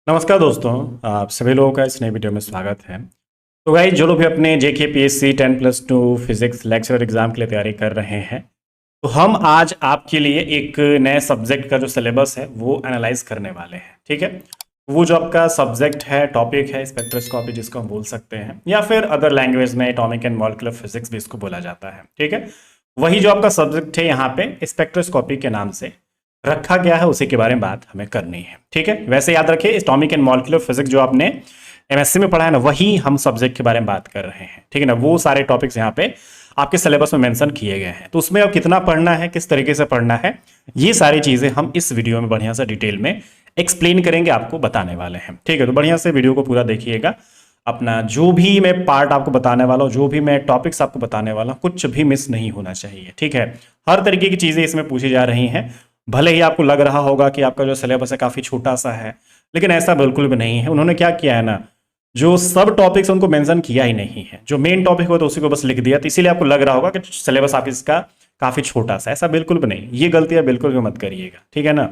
नमस्कार दोस्तों, आप सभी लोगों का इस नए वीडियो में स्वागत है। तो गाइस, जो लोग भी अपने जेके पीएससी 10+2 फिजिक्स लेक्चरर एग्जाम के लिए तैयारी कर रहे हैं, तो हम आज आपके लिए एक नए सब्जेक्ट का जो सिलेबस है वो एनालाइज करने वाले हैं। ठीक है, वो जो आपका सब्जेक्ट है, टॉपिक है स्पेक्ट्रोस्कोपी, जिसको हम बोल सकते हैं, या फिर अदर लैंग्वेज में एटॉमिक एंड मॉलिक्यूलर फिजिक्स भी इसको बोला जाता है। ठीक है, वही जो आपका सब्जेक्ट है यहाँ पे स्पेक्ट्रोस्कोपी के नाम से रखा गया है, उसी के बारे में बात हमें करनी है। ठीक है, वैसे याद रखिए एटॉमिक एंड मॉलिक्यूलर फिजिक्स जो आपने एमएससी में पढ़ा है ना, वही हम सब्जेक्ट के बारे में बात कर रहे हैं। ठीक है ना, वो सारे टॉपिक्स यहाँ पे आपके सिलेबस में मेंशन किए गए हैं। तो उसमें अब कितना पढ़ना है, किस तरीके से पढ़ना है, ये सारी चीजें हम इस वीडियो में बढ़िया से डिटेल में एक्सप्लेन करेंगे, आपको बताने वाले हैं। ठीक है, तो बढ़िया से वीडियो को पूरा देखिएगा। अपना जो भी मैं पार्ट आपको बताने वाला हूँ, जो भी मैं टॉपिक्स आपको बताने वाला हूँ, कुछ भी मिस नहीं होना चाहिए। ठीक है, हर तरीके की चीजें इसमें पूछी जा रही हैं। भले ही आपको लग रहा होगा कि आपका जो सिलेबस है काफी छोटा सा है, लेकिन ऐसा बिल्कुल भी नहीं है। उन्होंने क्या किया है ना, जो सब टॉपिक्स उनको मेंशन किया ही नहीं है। जो मेन टॉपिक हो तो उसी को बस लिख दिया, तो इसीलिए आपको लग रहा होगा कि सिलेबस आप इसका काफी छोटा सा। ऐसा बिल्कुल भी नहीं, ये गलतियां बिल्कुल भी मत करिएगा। ठीक है ना,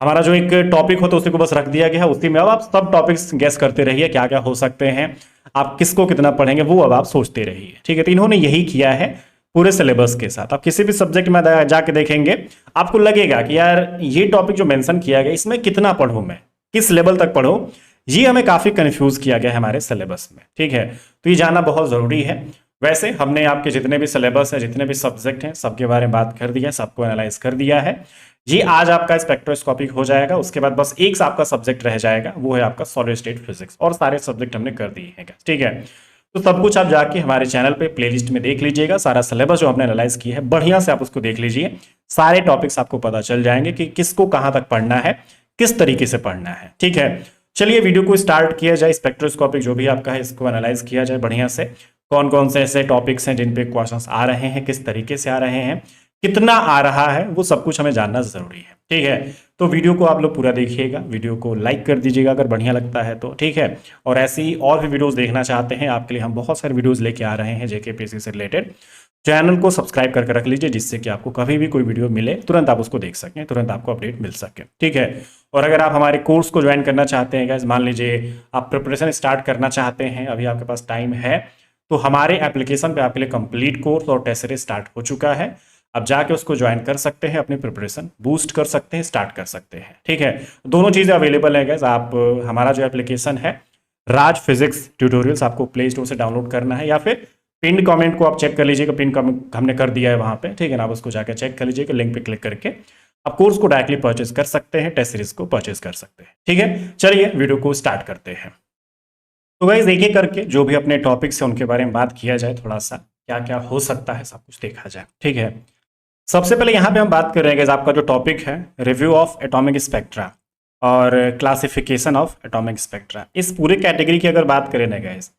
हमारा जो एक टॉपिक हो तो उसी को बस रख दिया गया है, उसी में अब आप सब टॉपिक्स गेस करते रहिए क्या क्या हो सकते हैं, आप किसको कितना पढ़ेंगे वो अब आप सोचते रहिए। ठीक है, तो इन्होंने यही किया है पूरे सिलेबस के साथ। आप किसी भी सब्जेक्ट में जाके देखेंगे, आपको लगेगा कि यार ये टॉपिक जो मेंशन किया गया इसमें कितना पढ़ूं मैं, किस लेवल तक पढ़ूं, ये हमें काफी कंफ्यूज किया गया है हमारे सिलेबस में। ठीक है, तो ये जानना बहुत जरूरी है। वैसे हमने आपके जितने भी सिलेबस है, जितने भी सब्जेक्ट हैं, सबके बारे में बात कर दिया, सबको एनालाइज कर दिया है। ये आज आपका स्पेक्ट्रोस्कोपिक हो जाएगा। उसके बाद बस एक आपका सब्जेक्ट रह जाएगा, वो है आपका सॉलिड स्टेट फिजिक्स, और सारे सब्जेक्ट हमने कर दिए हैं। ठीक है, तो सब कुछ आप जाके हमारे चैनल पे प्लेलिस्ट में देख लीजिएगा। सारा सिलेबस जो हमने एनालाइज किया है बढ़िया से आप उसको देख लीजिए। सारे टॉपिक्स आपको पता चल जाएंगे कि किसको कहां तक पढ़ना है, किस तरीके से पढ़ना है। ठीक है, चलिए वीडियो को स्टार्ट किया जाए। स्पेक्ट्रोस्कोपिक जो भी आपका है इसको एनालाइज किया जाए बढ़िया से। कौन कौन से ऐसे टॉपिक्स हैं जिन पे क्वेश्चंस आ रहे हैं, किस तरीके से आ रहे हैं, कितना आ रहा है, वो सब कुछ हमें जानना जरूरी है। ठीक है, तो वीडियो को आप लोग पूरा देखिएगा, वीडियो को लाइक कर दीजिएगा अगर बढ़िया लगता है तो। ठीक है, और ऐसी ही और भी वीडियोस देखना चाहते हैं आपके लिए हम बहुत सारे वीडियोस लेके आ रहे हैं जेके पीएससी से रिलेटेड। चैनल को सब्सक्राइब करके रख लीजिए, जिससे कि आपको कभी भी कोई वीडियो मिले तुरंत आप उसको देख सकें, तुरंत आपको अपडेट मिल सके। ठीक है, और अगर आप हमारे कोर्स को ज्वाइन करना चाहते हैं गाइस, मान लीजिए आप प्रिपरेशन स्टार्ट करना चाहते हैं, अभी आपके पास टाइम है, तो हमारे एप्लीकेशन पे आपके लिए कंप्लीट कोर्स और टेस्ट सीरीज स्टार्ट हो चुका है। अब जाके उसको ज्वाइन कर सकते हैं, अपनी प्रिपरेशन बूस्ट कर सकते हैं, स्टार्ट कर सकते हैं। ठीक है, दोनों चीज़ें अवेलेबल है गाइस। आप हमारा जो एप्लीकेशन है राज फिजिक्स ट्यूटोरियल्स, आपको प्ले स्टोर से डाउनलोड करना है, या फिर पिन कमेंट को आप चेक कर लीजिएगा, पिन कमेंट हमने कर दिया है वहाँ पे। ठीक है ना, आप उसको जाकर चेक कर लीजिएगा, लिंक पे क्लिक करके आप कोर्स को डायरेक्टली परचेज कर सकते हैं, टेस्ट सीरीज को परचेज कर सकते हैं। ठीक है, चलिए वीडियो को स्टार्ट करते हैं। तो गाइस एक एक करके जो भी अपने टॉपिक्स हैं उनके बारे में बात किया जाए, थोड़ा सा क्या क्या हो सकता है सब कुछ देखा जाए। ठीक है, सबसे पहले यहाँ पे हम बात कर रहे हैं आपका जो टॉपिक है रिव्यू ऑफ एटॉमिक स्पेक्ट्रा और क्लासिफिकेशन ऑफ एटॉमिक स्पेक्ट्रा। इस पूरे कैटेगरी की अगर बात करें ना गाइस,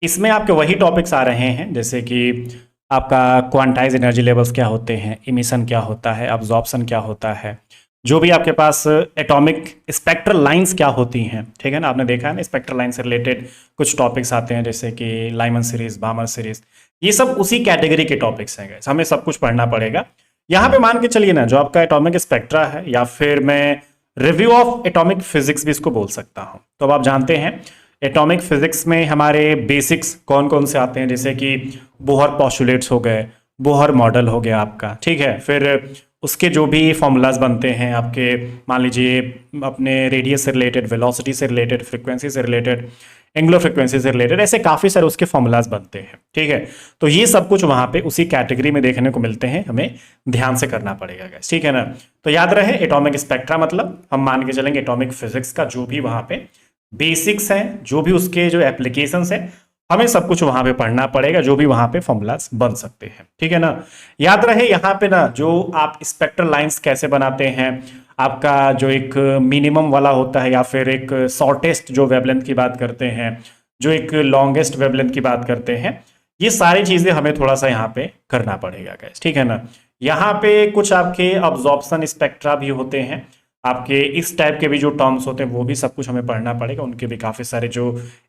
इसमें आपके वही टॉपिक्स आ रहे हैं जैसे कि आपका क्वांटाइज एनर्जी लेवल्स क्या होते हैं, इमिशन क्या होता है, अब्जॉर्प्शन क्या होता है, जो भी आपके पास एटॉमिक स्पेक्ट्रल लाइंस क्या होती हैं। ठीक है ना, आपने देखा है ना, स्पेक्ट्रल लाइन से रिलेटेड कुछ टॉपिक्स आते हैं जैसे कि लाइमन सीरीज, बामर सीरीज, ये सब उसी कैटेगरी के टॉपिक्स हैं गाइस, हमें सब कुछ पढ़ना पड़ेगा। यहाँ पे मान के चलिए ना, जो आपका एटॉमिक स्पेक्ट्रा है, या फिर मैं रिव्यू ऑफ एटॉमिक फिजिक्स भी इसको बोल सकता हूँ। तो अब आप जानते हैं एटॉमिक फिजिक्स में हमारे बेसिक्स कौन कौन से आते हैं, जैसे कि बोहर पोस्टुलेट्स हो गए, बोहर मॉडल हो गया आपका। ठीक है, फिर उसके जो भी फॉर्मूलाज बनते हैं आपके, मान लीजिए अपने रेडियस से रिलेटेड, वेलोसिटी से रिलेटेड, फ्रीक्वेंसी से रिलेटेड, एंगुलर फ्रीक्वेंसी से रिलेटेड, ऐसे काफ़ी सारे उसके फॉर्मूलाज बनते हैं। ठीक है, तो ये सब कुछ वहाँ पे उसी कैटेगरी में देखने को मिलते हैं, हमें ध्यान से करना पड़ेगा गाइस। ठीक है ना, तो याद रहे एटॉमिक स्पेक्ट्रा मतलब हम मान के चलेंगे एटॉमिक फिजिक्स का जो भी वहाँ पे बेसिक्स हैं, जो भी उसके जो एप्लीकेशंस हैं, हमें सब कुछ वहां पे पढ़ना पड़ेगा, जो भी वहां पे फॉर्मूलाज बन सकते हैं। ठीक है ना, याद रहे यहाँ पे ना, जो आप स्पेक्ट्रल लाइंस कैसे बनाते हैं, आपका जो एक मिनिमम वाला होता है, या फिर एक शॉर्टेस्ट जो वेवलेंथ की बात करते हैं, जो एक लॉन्गेस्ट वेवलेंथ की बात करते हैं, ये सारी चीजें हमें थोड़ा सा यहाँ पे करना पड़ेगा गाइस। ठीक है ना, यहाँ पे कुछ आपके अब्जॉर्प्शन स्पेक्ट्रा भी होते हैं, आपके इस टाइप के भी जो टर्म्स होते हैं वो भी सब कुछ हमें पढ़ना पड़ेगा, उनके भी काफी सारे जो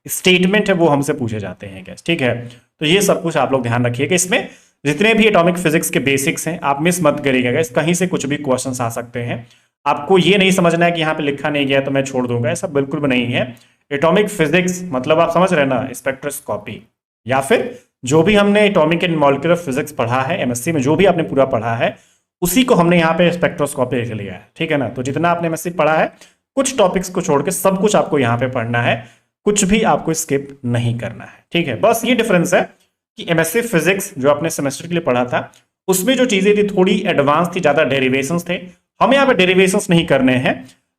स्टेटमेंट है वो हमसे पूछे जाते हैं गैस। ठीक है, तो ये सब कुछ आप लोग ध्यान रखिएगा। इसमें जितने भी एटॉमिक फिजिक्स के बेसिक्स हैं आप मिस मत करिएगा गैस, कहीं से कुछ भी क्वेश्चंस आ सकते हैं, आपको ये नहीं समझना है कि यहाँ पे लिखा नहीं गया तो मैं छोड़ दूंगा, ऐसा बिल्कुल भी नहीं है। एटॉमिक फिजिक्स मतलब आप समझ रहे हैं ना, स्पेक्ट्रोस्कोपी, या फिर जो भी हमने एटॉमिक एंड मॉलिक्यूलर फिजिक्स पढ़ा है एमएससी में, जो भी आपने पूरा पढ़ा है उसी को हमने यहाँ पे स्पेक्ट्रोस्कोपी लिख लिया है, ठीक है ना। तो जितना आपने एमएससी पढ़ा है, कुछ टॉपिक्स को छोड़ के सब कुछ आपको यहाँ पे पढ़ना है, कुछ भी आपको स्किप नहीं करना है, ठीक है। बस ये डिफरेंस है कि एमएससी फिजिक्स जो आपने सेमेस्टर के लिए पढ़ा था उसमें जो चीजें थी थोड़ी एडवांस थी, ज्यादा डेरिवेशंस थे। हमें यहाँ पे डेरिवेशंस नहीं करने हैं,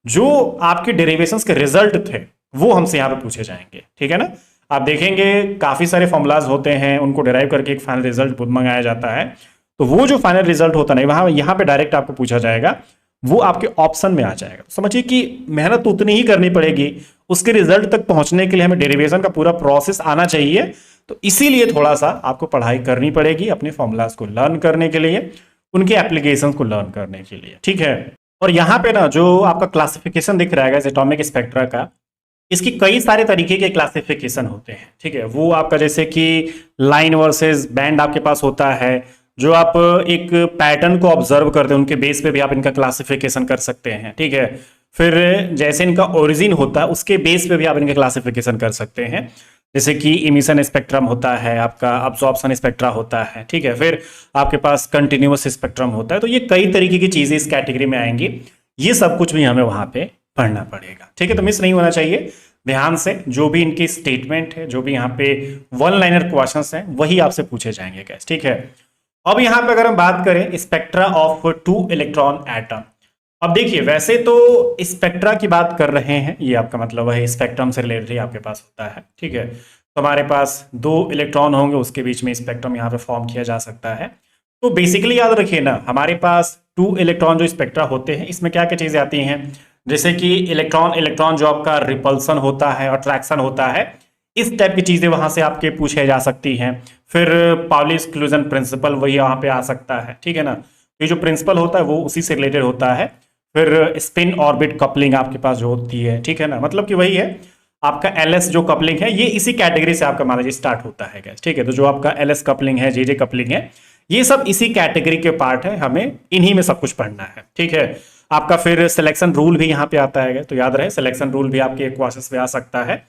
जो आपके डेरिवेशंस के रिजल्ट थे वो हमसे यहाँ पे पूछे जाएंगे, ठीक है ना। आप देखेंगे काफी सारे फॉर्मुलाज होते हैं, उनको डिराइव करके एक फाइनल रिजल्ट मंगाया जाता है। तो वो जो फाइनल रिजल्ट होता है वहां यहाँ पे डायरेक्ट आपको पूछा जाएगा, वो आपके ऑप्शन में आ जाएगा। तो समझिए कि मेहनत उतनी ही करनी पड़ेगी, उसके रिजल्ट तक पहुंचने के लिए हमें डेरिवेशन का पूरा प्रोसेस आना चाहिए। तो इसीलिए थोड़ा सा आपको पढ़ाई करनी पड़ेगी अपने फॉर्मुलाज को लर्न करने के लिए, उनके एप्लीकेशन को लर्न करने के लिए, ठीक है। और यहाँ पे ना जो आपका क्लासिफिकेशन दिख रहा है एटॉमिक स्पेक्ट्रा का, इसकी कई सारे तरीके के क्लासिफिकेशन होते हैं, ठीक है। वो आपका जैसे कि लाइन वर्सेस बैंड आपके पास होता है, जो आप एक पैटर्न को ऑब्जर्व करते हैं उनके बेस पे भी आप इनका क्लासिफिकेशन कर सकते हैं, ठीक है। फिर जैसे इनका ओरिजिन होता है उसके बेस पे भी आप इनका क्लासिफिकेशन कर सकते हैं, जैसे कि इमिशन स्पेक्ट्रम होता है, आपका अब्जॉर्प्शन स्पेक्ट्रा होता है, ठीक है। फिर आपके पास कंटिन्यूअस स्पेक्ट्रम होता है। तो ये कई तरीके की चीजें इस कैटेगरी में आएंगी, ये सब कुछ भी हमें वहां पे पढ़ना पड़ेगा, ठीक है। तो मिस नहीं होना चाहिए ध्यान से, जो भी इनकी स्टेटमेंट है, जो भी यहाँ पे वन लाइनर क्वेश्चंस हैं वही आपसे पूछे जाएंगे गैस, ठीक है। अब यहाँ पे अगर हम बात करें स्पेक्ट्रा ऑफ 2 इलेक्ट्रॉन एटम, अब देखिए वैसे तो स्पेक्ट्रा की बात कर रहे हैं, ये आपका मतलब है स्पेक्ट्रम से रिलेटेड ही आपके पास होता है, ठीक है। तो हमारे पास 2 इलेक्ट्रॉन होंगे, उसके बीच में स्पेक्ट्रम यहाँ पे फॉर्म किया जा सकता है। तो बेसिकली याद रखिए ना, हमारे पास 2 इलेक्ट्रॉन जो स्पेक्ट्रा होते हैं इसमें क्या क्या चीजें आती हैं, जैसे कि इलेक्ट्रॉन इलेक्ट्रॉन जो आपका रिपल्सन होता है, अट्रैक्शन होता है, इस टाइप की चीजें वहां से आपके पूछे जा सकती हैं। फिर पाउली एक्सक्लूजन प्रिंसिपल वही वहां पे आ सकता है, ठीक है ना। ये जो प्रिंसिपल होता है वो उसी से रिलेटेड होता है। फिर स्पिन ऑर्बिट कपलिंग आपके पास जो होती है, ठीक है ना, मतलब कि वही है आपका एलएस जो कपलिंग है, ये इसी कैटेगरी से आपका मान लीजिए स्टार्ट होता है गैस, ठीक है। तो जो आपका एलएस कपलिंग है, जे कपलिंग है, ये सब इसी कैटेगरी के पार्ट है, हमें इन्हीं में सब कुछ पढ़ना है, ठीक है। आपका फिर सिलेक्शन रूल भी यहाँ पे आता है, तो याद रहे सिलेक्शन रूल भी आपके क्वेश्चंस में आ सकता है,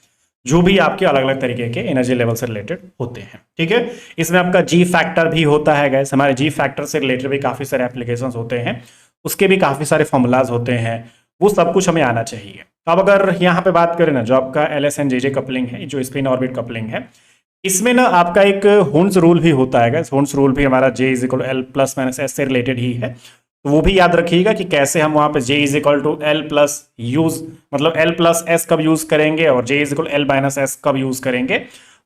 जो भी आपके अलग अलग तरीके के एनर्जी लेवल से रिलेटेड होते हैं, ठीक है। इसमें आपका जी फैक्टर भी होता है गैस, हमारे जी फैक्टर से रिलेटेड भी काफी सारे एप्लीकेशंस होते हैं, उसके भी काफी सारे फॉर्मूलाज होते हैं, वो सब कुछ हमें आना चाहिए। तो अब अगर यहाँ पे बात करें ना, जो आपका L S N J coupling है, जो स्पिन ऑर्बिट कपलिंग है, इसमें ना आपका एक हुन्स रूल भी होता है गैस। हुन्स रूल भी हमारा J is equal L plus minus S से रिलेटेड ही है, तो वो भी याद रखिएगा कि कैसे हम वहां पे J is equal to L plus use, मतलब एल प्लस एस कब यूज करेंगे और J is equal L minus S कब यूज करेंगे।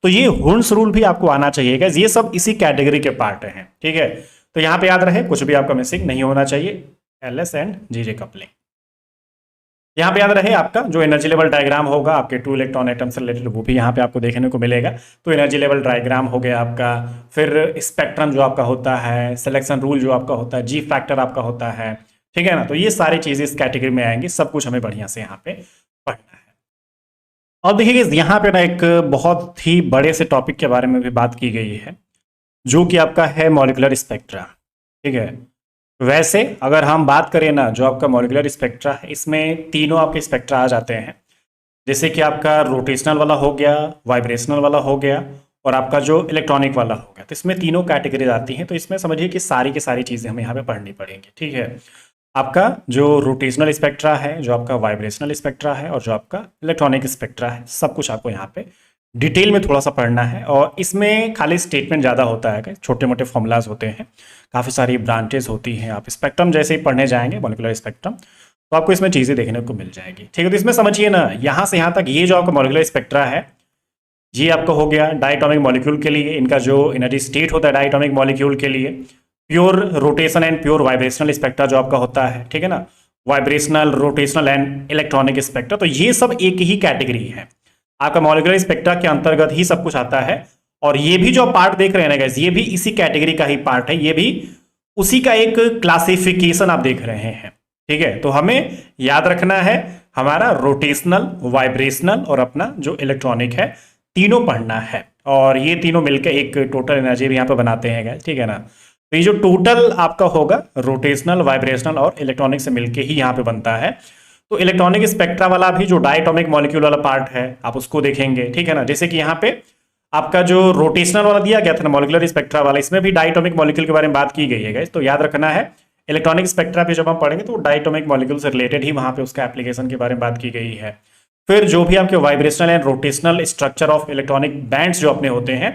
तो ये हुन्स रूल भी आपको आना चाहिए गैस, ये सब इसी कैटेगरी के पार्ट हैं, ठीक है। तो यहाँ पे याद रहे, कुछ भी आपका मिसिंग नहीं होना चाहिए, L S and J coupling. यहाँ पे याद रहे आपका जो एनर्जी लेवल डायग्राम होगा आपके 2 इलेक्ट्रॉन एटम से रिलेटेड, वो भी यहाँ पे आपको देखने को मिलेगा। तो एनर्जी लेवल डायग्राम हो गया आपका, फिर स्पेक्ट्रम जो आपका होता है, सिलेक्शन रूल जो आपका होता है, जी फैक्टर आपका होता है, ठीक है ना। तो ये सारी चीजें इस कैटेगरी में आएंगी, सब कुछ हमें बढ़िया से यहाँ पे पढ़ना है। अब देखिए यहाँ पे ना एक बहुत ही बड़े से टॉपिक के बारे में भी बात की गई है, जो कि आपका है मॉलिक्यूलर स्पेक्ट्रा, ठीक है। वैसे अगर हम बात करें ना, जो आपका मॉलिक्यूलर स्पेक्ट्रा है, इसमें तीनों आपके स्पेक्ट्रा आ जाते हैं, जैसे कि आपका रोटेशनल वाला हो गया, वाइब्रेशनल वाला हो गया, और आपका जो इलेक्ट्रॉनिक वाला हो गया। तो इसमें तीनों कैटेगरीज आती हैं। तो इसमें समझिए कि सारी की सारी चीज़ें हमें यहाँ पे पढ़नी पड़ेंगी, ठीक है। आपका जो रोटेशनल स्पेक्ट्रा है, जो आपका वाइब्रेशनल स्पेक्ट्रा है, और जो आपका इलेक्ट्रॉनिक स्पेक्ट्रा है, सब कुछ आपको यहाँ पे डिटेल में थोड़ा सा पढ़ना है। और इसमें खाली स्टेटमेंट ज़्यादा होता है, छोटे मोटे फॉर्मूलाज होते हैं, काफ़ी सारी ब्रांचेज होती हैं। आप स्पेक्ट्रम जैसे ही पढ़ने जाएंगे, मॉलिक्यूलर स्पेक्ट्रम, तो आपको इसमें चीज़ें देखने को मिल जाएगी, ठीक है। तो इसमें समझिए ना, यहाँ से यहाँ तक ये जो आपका मॉलिक्यूलर स्पेक्ट्रा है, ये आपका हो गया डायटोमिक मॉलिक्यूल के लिए, इनका जो एनर्जी स्टेट होता है डायटोमिक मॉलिक्यूल के लिए, pure rotation and pure vibrational spectra जो आपका होता है, ठीक है ना, vibrational, rotational and electronic spectra. तो ये सब एक ही कैटेगरी है, आपका मॉलिक्यूलर स्पेक्ट्रा के अंतर्गत ही सब कुछ आता है। और ये भी जो पार्ट देख रहे हैं ना गाइस, ये भी इसी कैटेगरी का ही पार्ट है, ये भी उसी का एक क्लासिफिकेशन आप देख रहे हैं, ठीक है। तो हमें याद रखना है हमारा रोटेशनल, वाइब्रेशनल और अपना जो इलेक्ट्रॉनिक है, तीनों पढ़ना है। और ये तीनों मिलकर एक टोटल एनर्जी भी यहाँ पे बनाते हैं गाइस, ठीक है ना। तो ये जो टोटल आपका होगा रोटेशनल, वाइब्रेशनल और इलेक्ट्रॉनिक से मिलके ही यहाँ पे बनता है। तो इलेक्ट्रॉनिक स्पेक्ट्रा वाला भी जो डायटोमिक मॉलिक्यूल वाला पार्ट है आप उसको देखेंगे, ठीक है ना। जैसे कि यहाँ पे आपका जो रोटेशनल वाला दिया गया था ना, मॉलिक्यूलर स्पेक्ट्रा वाला, इसमें भी डायटोमिक मॉलिक्यूल के बारे में बात की गई है गाइस। तो याद रखना है इलेक्ट्रॉनिक स्पेक्ट्रा पे जब हम पढ़ेंगे तो डायटोमिक मॉलिक्यूल से रिलेटेड ही वहां पे उसका एप्लीकेशन के बारे में बात की गई है। फिर जो भी आपके vibrational and rotational structure of electronic bands जो अपने होते हैं,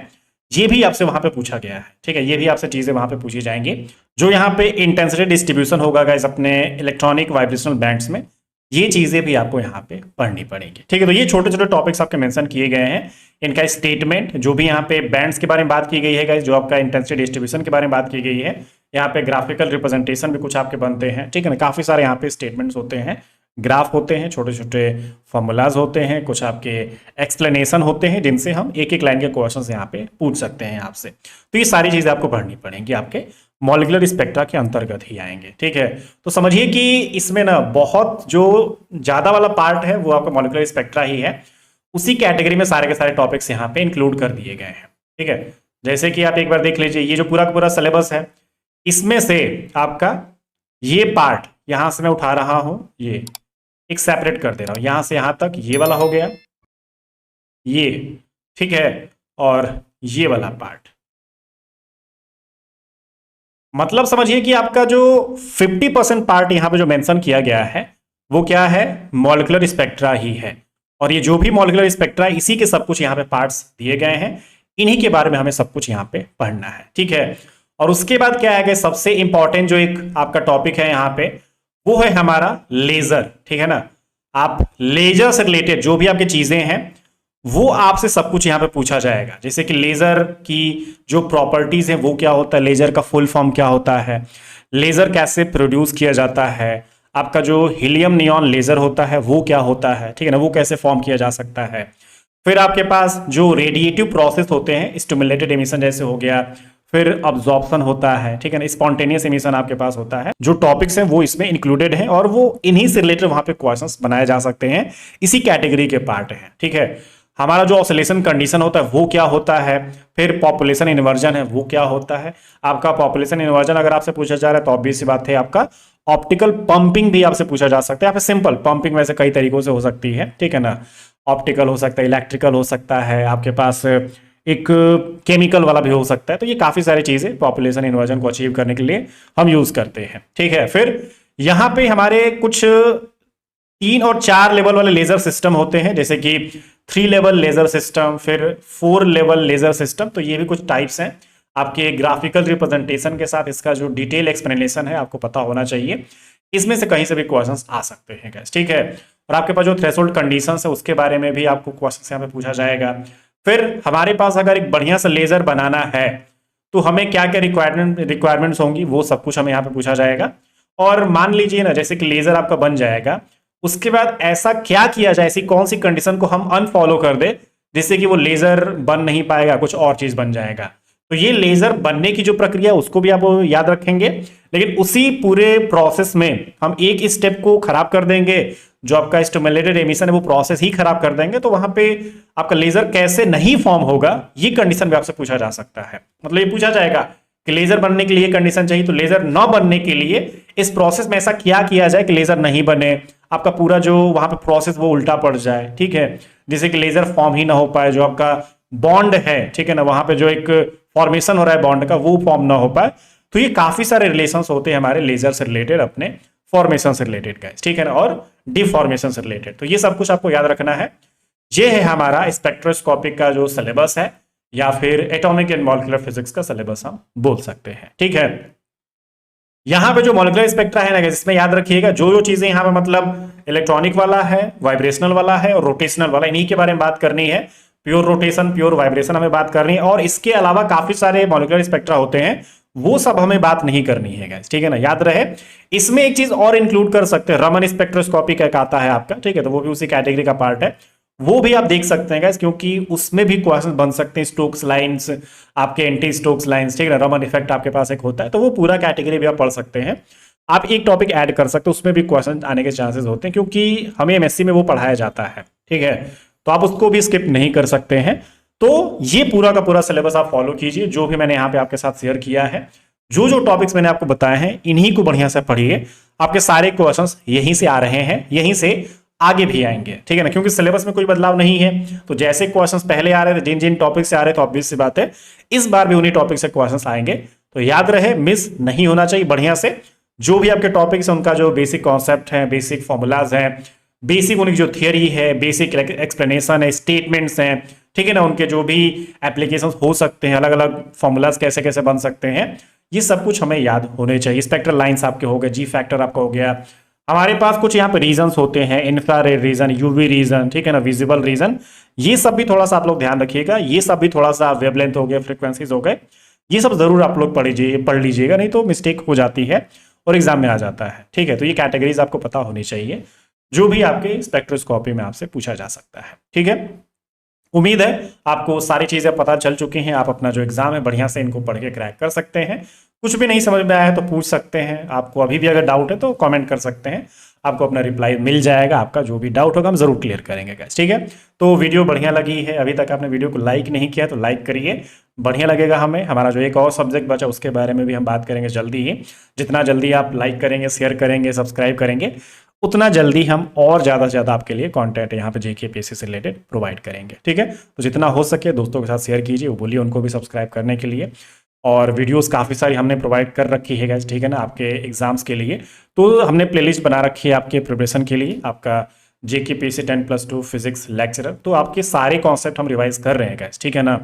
ये भी आपसे वहां पे पूछा गया है, ठीक है। ये भी आपसे चीजें वहां पे पूछी जाएंगी। जो यहाँ पे इंटेंसिटी डिस्ट्रीब्यूशन होगा गाइस अपने इलेक्ट्रॉनिक वाइब्रेशनल बैंड्स में, ये चीजें भी आपको यहाँ पे पढ़नी पड़ेंगी, ठीक है। तो ये छोटे छोटे टॉपिक्स आपके मेंशन किए गए हैं। इनका स्टेटमेंट, जो भी यहाँ पे बैंड्स के बारे में बात की गई है गाइस, जो आपका इंटेंसिटी डिस्ट्रीब्यूशन के बारे में बात की गई है, यहाँ पे ग्राफिकल रिप्रेजेंटेशन भी कुछ आपके बनते हैं, ठीक है ना। काफी सारे यहाँ पे स्टेटमेंट्स होते हैं, ग्राफ होते हैं, छोटे छोटे फॉर्मूलाज होते हैं, कुछ आपके एक्सप्लेनेशन होते हैं जिनसे हम एक एक लाइन के क्वेश्चंस यहाँ पे पूछ सकते हैं आपसे। तो ये सारी चीजें आपको पढ़नी पड़ेंगी, आपके मॉलिक्यूलर स्पेक्ट्रा के अंतर्गत ही आएंगे, ठीक है। तो समझिए कि इसमें ना बहुत जो ज्यादा वाला पार्ट है वो आपका मॉलिक्यूलर स्पेक्ट्रा ही है। उसी कैटेगरी में सारे के सारे टॉपिक्स यहाँ पे इंक्लूड कर दिए गए हैं, ठीक है। जैसे कि आप एक बार देख लीजिए, ये जो पूरा का पूरा सिलेबस है, इसमें से आपका ये पार्ट यहां से मैं उठा रहा हूं, ये एक सेपरेट कर दे रहा हूं, यहां से यहां तक ये वाला हो गया, ये, ठीक है। और ये वाला पार्ट, मतलब समझिए कि आपका जो 50% पार्ट यहां पे जो मेंशन किया गया है वो क्या है, मॉलिक्यूलर स्पेक्ट्रा ही है। और ये जो भी मॉलिक्यूलर स्पेक्ट्रा है, इसी के सब कुछ यहाँ पे पार्ट्स दिए गए हैं, इन्हीं के बारे में हमें सब कुछ यहाँ पे पढ़ना है, ठीक है। और उसके बाद क्या है कि सबसे इंपॉर्टेंट जो एक आपका टॉपिक है यहाँ पे, वो है हमारा लेजर, ठीक है ना। आप लेजर से रिलेटेड जो भी आपकी चीजें हैं वो आपसे सब कुछ यहाँ पे पूछा जाएगा। जैसे कि लेजर की जो प्रॉपर्टीज हैं वो क्या होता है, लेजर का फुल फॉर्म क्या होता है, लेजर कैसे प्रोड्यूस किया जाता है, आपका जो हीलियम नियॉन लेजर होता है वो क्या होता है, ठीक है ना, वो कैसे फॉर्म किया जा सकता है। फिर आपके पास जो रेडिएटिव प्रोसेस होते हैं, स्टिमुलेटेड एमिशन जैसे हो गया, फिर अब्जॉर्प्शन होता है, ठीक है ना, स्पॉन्टेनियस एमिशन आपके पास होता है। जो टॉपिक्स हैं वो इसमें इंक्लूडेड हैं और वो इन्हीं से रिलेटेड वहां पे क्वेश्चंस बनाए जा सकते हैं, इसी कैटेगरी के पार्ट हैं, ठीक है। हमारा जो ऑसिलेशन कंडीशन होता है वो क्या होता है, फिर पॉपुलेशन इन्वर्जन है वो क्या होता है। आपका पॉपुलेशन इन्वर्जन अगर आपसे पूछा जा रहा है तो ऑब्वियस सी बात है, आपका ऑप्टिकल पंपिंग भी आपसे पूछा जा सकता है। यहाँ पे सिंपल पंपिंग वैसे कई तरीकों से हो सकती है, ठीक है ना, ऑप्टिकल हो सकता है, इलेक्ट्रिकल हो सकता है, आपके पास एक केमिकल वाला भी हो सकता है। तो ये काफी सारी चीजें पॉपुलेशन इन्वर्जन को अचीव करने के लिए हम यूज करते हैं, ठीक है। फिर यहाँ पे हमारे कुछ 3 और 4 लेवल वाले लेजर सिस्टम होते हैं, जैसे कि 3 लेवल लेजर सिस्टम, फिर 4 लेवल लेजर सिस्टम। तो ये भी कुछ टाइप्स हैं। आपके ग्राफिकल रिप्रेजेंटेशन के साथ इसका जो डिटेल एक्सप्लेनेशन है आपको पता होना चाहिए। इसमें से कहीं से भी क्वेश्चंस आ सकते हैं गाइस, ठीक है। और आपके पास जो थ्रेशोल्ड कंडीशंस है उसके बारे में भी आपको क्वेश्चंस यहाँ पे पूछा जाएगा। फिर हमारे पास अगर एक बढ़िया सा लेजर बनाना है तो हमें क्या क्या रिक्वायरमेंट्स होंगी, वो सब कुछ हमें यहाँ पे पूछा जाएगा। और मान लीजिए ना, जैसे कि लेजर आपका बन जाएगा, उसके बाद ऐसा क्या किया जाए, ऐसी कौन सी कंडीशन को हम अनफॉलो कर दे जिससे कि वो लेजर बन नहीं पाएगा, कुछ और चीज बन जाएगा। तो ये लेजर बनने की जो प्रक्रिया उसको भी आप याद रखेंगे, लेकिन उसी पूरे प्रोसेस में हम एक स्टेप को खराब कर देंगे, जो आपका स्टिमुलेटेड एमिशन है वो प्रोसेस ही खराब कर देंगे, तो वहां पे आपका लेजर कैसे नहीं फॉर्म होगा ये कंडीशन भी आपसे पूछा जा सकता है। मतलब ये पूछा जाएगा कि लेजर बनने के लिए कंडीशन चाहिए, तो लेजर न बनने के लिए इस प्रोसेस में ऐसा क्या किया जाए कि लेजर नहीं बने, आपका पूरा जो वहां पे प्रोसेस वो उल्टा पड़ जाए, ठीक है। जैसे कि लेजर फॉर्म ही ना हो पाए, जो आपका बॉन्ड है, ठीक है ना, वहां पे जो एक फॉर्मेशन हो रहा है बॉन्ड का वो फॉर्म ना हो पाए। तो ये काफी सारे रिलेशंस होते हैं हमारे लेजर से रिलेटेड, अपने फॉर्मेशन से रिलेटेड गाइस, ठीक है ना, और डिफॉर्मेशन से रिलेटेड। तो ये सब कुछ आपको याद रखना है। ये है हमारा स्पेक्ट्रोस्कोपिक का जो सिलेबस है, या फिर एटॉमिक एंड मॉलिक्यूलर फिजिक्स का सिलेबस हम बोल सकते हैं, ठीक है। यहां पे जो मॉलिक्यूलर स्पेक्ट्रा है ना, इसमें याद रखिएगा जो जो चीजें यहां पे मतलब इलेक्ट्रॉनिक वाला है, वाइब्रेशनल वाला है और रोटेशनल वाला, इन्हीं के बारे में बात करनी है। प्योर रोटेशन, प्योर वाइब्रेशन हमें बात करनी है, और इसके अलावा काफी सारे मॉलिक्यूलर स्पेक्ट्रा होते हैं, वो सब हमें बात नहीं करनी है गाइस, ठीक है ना, याद रहे। इसमें एक चीज और इंक्लूड कर सकते हैं, रमन स्पेक्ट्रोस्कोपी का आता है आपका, ठीक है, तो वो भी उसी कैटेगरी का पार्ट है, वो भी आप देख सकते हैं गाइस, क्योंकि उसमें भी क्वेश्चन बन सकते हैं, स्टोक्स लाइंस, आपके एंटी स्टोक्स लाइंस, ठीक है ना, रमन इफेक्ट आपके पास एक होता है, तो वो पूरा कैटेगरी भी आप पढ़ सकते हैं। आप एक टॉपिक ऐड कर सकते हैं, उसमें भी क्वेश्चन आने के चांसेस होते हैं, क्योंकि हमें एमएससी में वो पढ़ाया जाता है, ठीक है, तो आप उसको भी स्किप नहीं कर सकते हैं। तो ये पूरा का पूरा सिलेबस आप फॉलो कीजिए, जो भी मैंने यहाँ पे आपके साथ शेयर किया है, जो जो टॉपिक्स मैंने आपको बताए हैं इन्हीं को बढ़िया से पढ़िए। आपके सारे क्वेश्चंस यहीं से आ रहे हैं, यहीं से आगे भी आएंगे, ठीक है ना, क्योंकि सिलेबस में कोई बदलाव नहीं है। तो जैसे क्वेश्चंस पहले आ रहे थे, जिन जिन टॉपिक से आ रहे थे, ऑब्वियस सी बात है इस बार भी उन्हीं टॉपिक से क्वेश्चंस आएंगे। तो याद रहे, मिस नहीं होना चाहिए। बढ़िया से जो भी आपके टॉपिक्स हैं उनका जो बेसिक कॉन्सेप्ट है, बेसिक फॉर्मूलाज है, बेसिक उनकी जो थियरी है, बेसिक एक्सप्लेनेशन है, स्टेटमेंट्स हैं, ठीक है ना, उनके जो भी एप्लीकेशन हो सकते हैं, अलग अलग फॉर्मूलाज कैसे कैसे बन सकते हैं, ये सब कुछ हमें याद होने चाहिए। स्पेक्ट्रल लाइंस आपके हो गए, जी फैक्टर आपका हो गया। हमारे पास कुछ यहाँ पे रीजन्स होते हैं, इंफ्रारेड रीजन, यूवी रीजन, ठीक है ना, विजिबल रीजन, ये सब भी थोड़ा सा आप लोग ध्यान रखिएगा। ये सब भी थोड़ा सा वेवलेंथ हो गए, फ्रीक्वेंसीज हो गए, ये सब जरूर आप लोग पढ़ लीजिएगा, नहीं तो मिस्टेक हो जाती है और एग्जाम में आ जाता है, ठीक है। तो ये कैटेगरीज आपको पता होनी चाहिए जो भी आपके स्पेक्ट्रोस्कोपी में आपसे पूछा जा सकता है, ठीक है। उम्मीद है आपको सारी चीजें पता चल चुकी हैं। आप अपना जो एग्जाम है बढ़िया से इनको पढ़ के क्रैक कर सकते हैं। कुछ भी नहीं समझ में आया है तो पूछ सकते हैं। आपको अभी भी अगर डाउट है तो कमेंट कर सकते हैं, आपको अपना रिप्लाई मिल जाएगा। आपका जो भी डाउट होगा हम जरूर क्लियर करेंगे गाइस, ठीक है। तो वीडियो बढ़िया लगी है, अभी तक आपने वीडियो को लाइक नहीं किया तो लाइक करिए, बढ़िया लगेगा हमें। हमारा जो एक और सब्जेक्ट बचा उसके बारे में भी हम बात करेंगे जल्दी ही। जितना जल्दी आप लाइक करेंगे, शेयर करेंगे, सब्सक्राइब करेंगे, उतना जल्दी हम और ज़्यादा से ज़्यादा आपके लिए कंटेंट यहाँ पे जेके पीएससी से रिलेटेड प्रोवाइड करेंगे, ठीक है। तो जितना हो सके दोस्तों के साथ शेयर कीजिए, वो बोलिए उनको भी सब्सक्राइब करने के लिए। और वीडियोस काफ़ी सारी हमने प्रोवाइड कर रखी है गाइस, ठीक है ना, आपके एग्जाम्स के लिए। तो हमने प्लेलिस्ट बना रखी है आपके प्रिपरेशन के लिए, आपका जेके पीएससी 10+2 फिजिक्स लेक्चरर। तो आपके सारे कॉन्सेप्ट हम रिवाइज कर रहे हैं गाइस, ठीक है ना।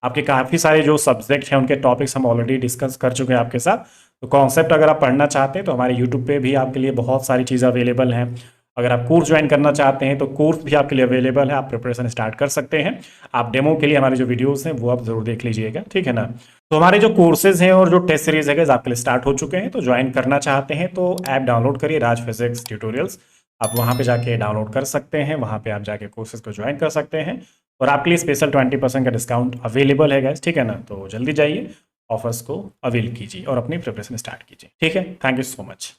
आपके काफ़ी सारे जो सब्जेक्ट हैं उनके टॉपिक्स हम ऑलरेडी डिस्कस कर चुके हैं आपके साथ। तो कॉन्सेप्ट अगर आप पढ़ना चाहते हैं तो हमारे यूट्यूब पे भी आपके लिए बहुत सारी चीज़ें अवेलेबल हैं। अगर आप कोर्स ज्वाइन करना चाहते हैं तो कोर्स भी आपके लिए अवेलेबल है, आप प्रिपरेशन स्टार्ट कर सकते हैं। आप डेमो के लिए हमारे जो वीडियोस हैं वो आप जरूर देख लीजिएगा, ठीक है ना। तो हमारे जो कोर्सेज हैं और जो टेस्ट सीरीज है आपके लिए स्टार्ट हो चुके हैं। तो ज्वाइन करना चाहते हैं तो ऐप डाउनलोड करिए, राज फिजिक्स ट्यूटोरियल्स। आप वहाँ पे जाके डाउनलोड कर सकते हैं, वहाँ पे आप जाके कोर्सेज को ज्वाइन कर सकते हैं और आपके लिए स्पेशल 20% का डिस्काउंट अवेलेबल है गाइस, ठीक है ना। तो जल्दी जाइए, ऑफर्स को अवेल कीजिए और अपनी प्रिपरेशन स्टार्ट कीजिए, ठीक है। Thank you so much.